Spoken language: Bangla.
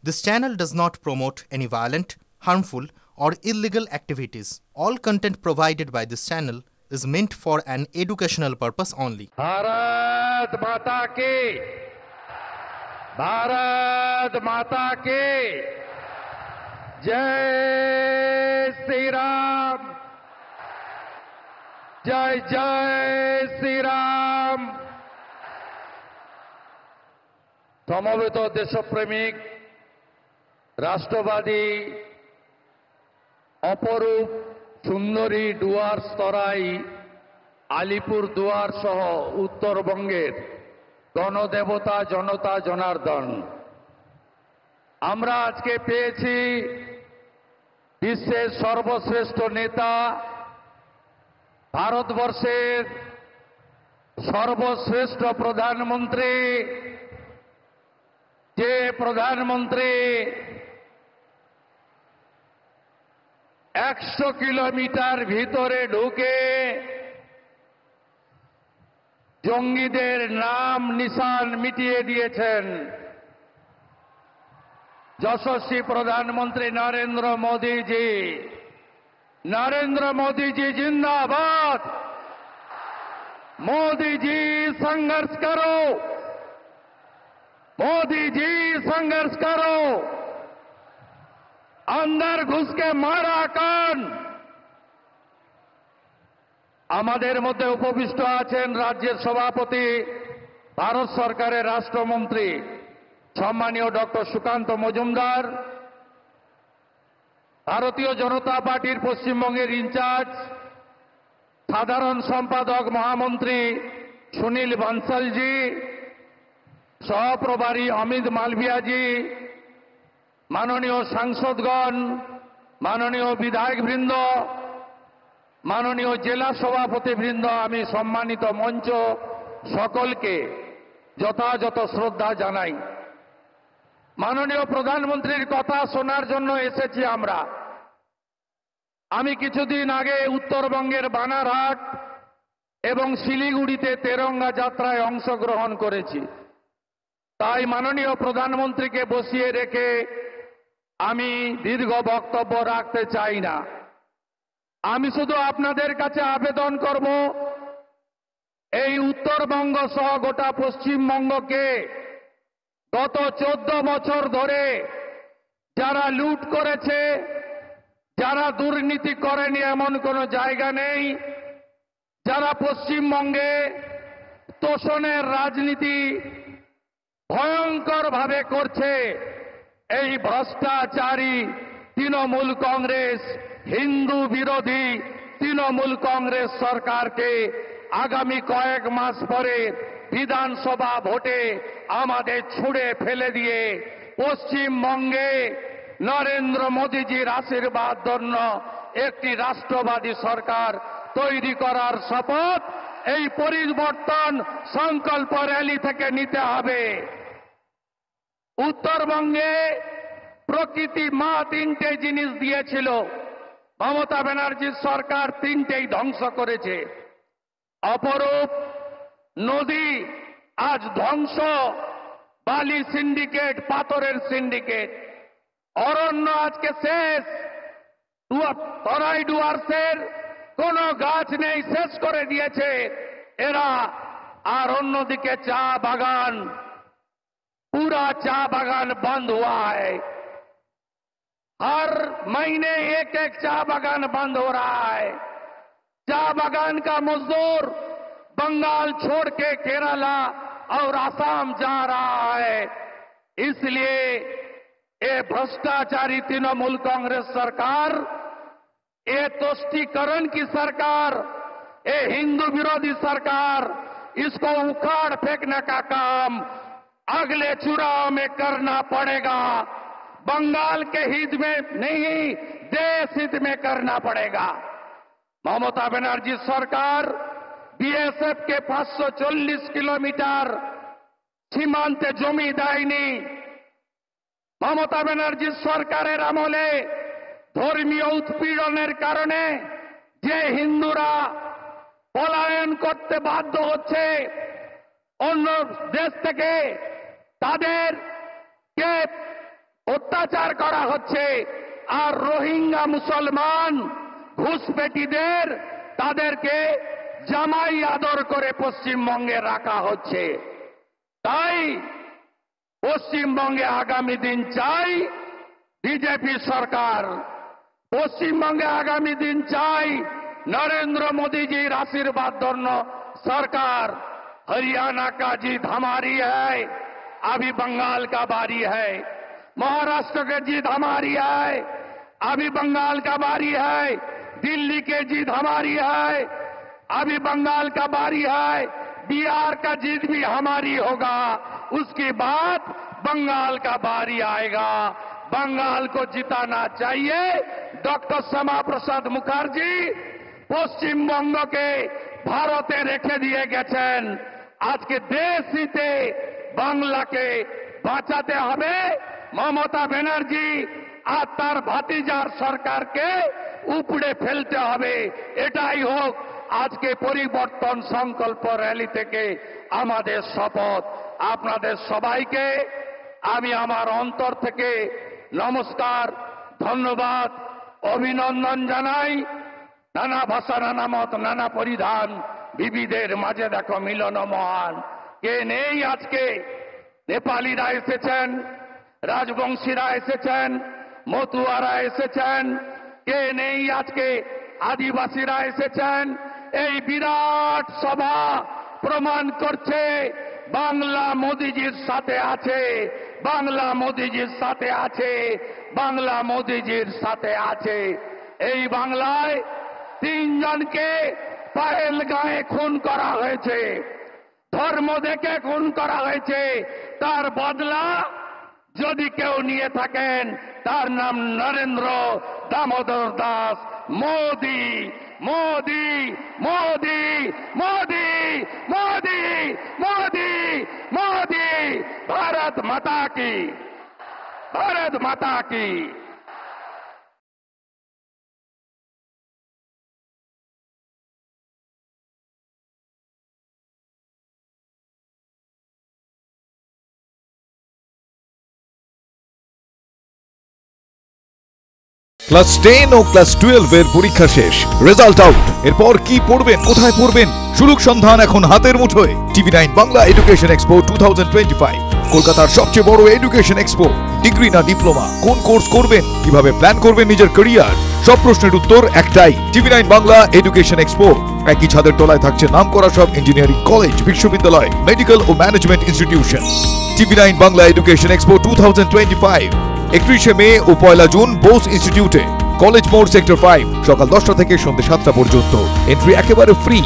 This channel does not promote any violent, harmful, or illegal activities. All content provided by this channel is meant for an educational purpose only. Bharat माता की, भारत माता की जय श्री राम, जय जय श्री राम। সমবেত দেশপ্রেমিক রাষ্ট্রবাদী অপরূপ সুন্দরী ডুয়ার্স তরাই আলিপুর দুয়ার সহ উত্তরবঙ্গের গণদেবতা জনতা জনার্দন, আমরা আজকে পেয়েছি বিশ্বের সর্বশ্রেষ্ঠ নেতা, ভারতবর্ষের সর্বশ্রেষ্ঠ প্রধানমন্ত্রী, যে প্রধানমন্ত্রী 100 কিলোমিটার ভিতরে ঢুকে জঙ্গিদের নাম নিশান মিটিয়ে দিয়েছেন, যশস্বী প্রধানমন্ত্রী নরেন্দ্র মোদীজি। नरेंद्र मोदी जी जिंदाबाद। मोदी जी संघर्ष करो, मोदी जी संघर्ष करो, अंदर घुस के मारा कान। আমাদের মধ্যে উপবিষ্ট আছেন রাজ্যের সভাপতি, ভারত সরকারের রাষ্ট্রমন্ত্রী সম্মানীয় ডক্টর সুকান্ত মজুমদার, ভারতীয় জনতা পার্টির পশ্চিমবঙ্গের ইনচার্জ সাধারণ সম্পাদক মহামন্ত্রী সুনীল বানসালজি, সহপ্রভারী অমিত মালভিয়াজি, মাননীয় সাংসদগণ, মাননীয় বিধায়কবৃন্দ, মাননীয় জেলা সভাপতিবৃন্দ, আমি সম্মানিত মঞ্চ সকলকে যথাযথ শ্রদ্ধা জানাই। মাননীয় প্রধানমন্ত্রীর কথা শোনার জন্য এসেছি আমরা। আমি কিছুদিন আগে উত্তরবঙ্গের বানারহাট এবং শিলিগুড়িতে তেরঙ্গা যাত্রায় অংশগ্রহণ করেছি। তাই মাননীয় প্রধানমন্ত্রীকে বসিয়ে রেখে আমি দীর্ঘ বক্তব্য রাখতে চাই না। আমি শুধু আপনাদের কাছে আবেদন করব, এই উত্তরবঙ্গ সহ গোটা পশ্চিমবঙ্গকে গত 14 বছর ধরে যারা লুট করেছে, যারা দুর্নীতি করেনি এমন কোনো জায়গা নেই, যারা পশ্চিমবঙ্গে তোষণের রাজনীতি ভয়ঙ্করভাবে করছে, এই ভ্রষ্টাচারী তৃণমূল কংগ্রেস, হিন্দু বিরোধী তৃণমূল কংগ্রেস সরকারকে আগামী কয়েক মাস পরে বিধানসভা ভোটে আমাদের ছুঁড়ে ফেলে দিয়ে পশ্চিমবঙ্গে নরেন্দ্র মোদীজির আশীর্বাদ ধন্য একটি রাষ্ট্রবাদী সরকার তৈরি করার শপথ এই পরিবর্তন সংকল্প র্যালি থেকে নিতে হবে। উত্তরবঙ্গে প্রকৃতি মা 3টে জিনিস দিয়েছিল, মমতা ব্যানার্জির সরকার 3টেই ধ্বংস করেছে। অপরূপ নদী আজ ধ্বংস, বালি সিন্ডিকেট, পাথরের সিন্ডিকেট। অরণ্য আজকে শেষ, তরাই ডুয়ার্সের কোন গাছ নেই, শেষ করে দিয়েছে এরা। আর অন্যদিকে চা বাগান, पूरा चा बागान बंद हुआ है। हर महीने एक एक चा बागान बंद हो रहा है। चा बागान का मजदूर बंगाल छोड़ के केरला और असम जा रहा है। इसलिए ये भ्रष्टाचारी तृणमूल कांग्रेस सरकार, ये तुष्टीकरण की सरकार, ये हिंदू विरोधी सरकार, इसको उखाड़ फेंकने का काम अगले चुनाव में करना पड़ेगा। बंगाल के हित में नहीं, देश हित में करना पड़ेगा। ममता बनर्जी सरकार बीएसएफ के 540 किलोमीटर সীমান্তে জমি দেয়নি। মমতা ব্যানার্জির সরকারের আমলে ধর্মীয় উৎপীড়নের কারণে যে হিন্দুরা পলায়ন করতে বাধ্য হচ্ছে অন্য দেশ থেকে, তাদেরকে অত্যাচার করা হচ্ছে, আর রোহিঙ্গা মুসলমান ঘুষপেটিদের তাদেরকে জামাই আদর করে পশ্চিমবঙ্গে রাখা হচ্ছে। তাই পশ্চিমবঙ্গে আগামী দিন চাই বিজেপি সরকার, পশ্চিমবঙ্গে আগামী दिन চাই नरेंद्र मोदी जी आशीर्वाद धন্য सरकार। हरियाणा का जीत हमारी है, अभी बंगाल का बारी है। महाराष्ट्र के जीत हमारी है, अभी बंगाल का बारी है। दिल्ली के जीत हमारी है, अभी बंगाल का बारी है। बिहार का जीत भी हमारी होगा, उसके बाद बंगाल का बारी आएगा। बंगाल को जिताना चाहिए। डॉक्टर श्यामा प्रसाद मुखर्जी পশ্চিমবঙ্গকে ভারতে রেখে দিয়ে গেছেন। আজকে দেশ হিতে বাংলাকে বাঁচাতে হবে। মমতা ব্যানার্জি আর তার ভাতিজার সরকারকে উপড়ে ফেলতে হবে। এটাই হোক আজকে পরিবর্তন সংকল্প র্যালি থেকে আমাদের শপথ। আপনাদের সবাইকে আমি আমার অন্তর থেকে নমস্কার, ধন্যবাদ, অভিনন্দন জানাই। নানা ভাষা, নানা মত, নানা পরিধান, বিবিধের মাঝে দেখো মিলন মহান। কে নেই আজকে? নেপালিরা এসেছেন, রাজবংশীরা এসেছেন, মতুয়ারা এসেছেন। কে নেই আজকে? আদিবাসীরা এসেছেন। এই বিরাট সভা প্রমাণ করছে বাংলা মোদিজির সাথে আছে, বাংলা মোদিজির সাথে আছে, বাংলা মোদিজির সাথে আছে। এই বাংলায় 3 জনকে পহেলগাঁয়ে খুন করা হয়েছে, ধর্ম দেখে খুন করা হয়েছে। তার বদলা যদি কেউ নিয়ে থাকেন তার নাম নরেন্দ্র দামোদর দাস মোদি। মোদি মোদি মোদি মোদি মোদি মোদি। भारत माता की, भारत माता की। ক্লাস 10 ও ক্লাস 12 এর পরীক্ষা শেষ, রেজাল্ট আউট। এরপর কি পড়বেন, কোথায় পড়বেন? সুলুক সন্ধান এখন হাতের মুঠোয়। টিভি9 বাংলা এডুকেশন এক্সপো 2025, কলকাতার সবচেয়ে বড় এডুকেশন এক্সপো। ডিগ্রি না ডিপ্লোমা, কোন কোর্স করবেন, কিভাবে প্ল্যান করবেন নিজের ক্যারিয়ার, সব প্রশ্নের উত্তর একটাই। TV nine Bangla education expo. একই ছাদের তলায় থাকছে নামকরা সব ইঞ্জিনিয়ারিং কলেজ, বিশ্ববিদ্যালয়, মেডিকেল ও management institution. TV nine Bangla education expo 2025, 31 May ও 1 জুন বোস ইনস্টিটিউটে, কলেজ মোড়, সেক্টর 5, সকাল 10টা থেকে সন্ধ্যে 7টা পর্যন্ত। এন্ট্রি একেবারে ফ্রি।